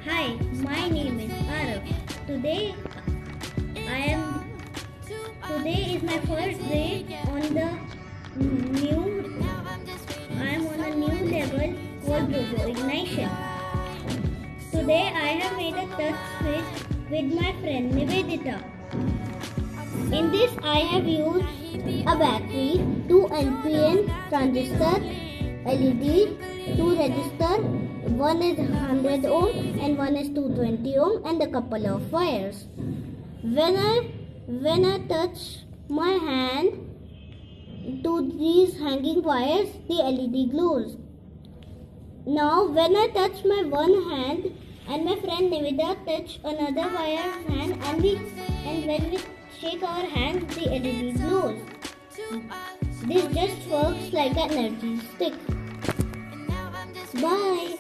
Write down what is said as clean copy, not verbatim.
Hi, my name is Arav. Today I am today is my first day on the new I am on a new level called Robo Ignition. Today I have made a touch switch with my friend Nivedita. In this I have used a battery, 2 NPN transistor, LED, 2 resistor, one is 100 ohm and one is 220 ohm, and a couple of wires. When I touch my hand to these hanging wires, the LED glows. Now when I touch my one hand and my friend Nivedita touch another wire's hand, and when we shake our hands, the LED glows. This just works like an energy stick. Bye.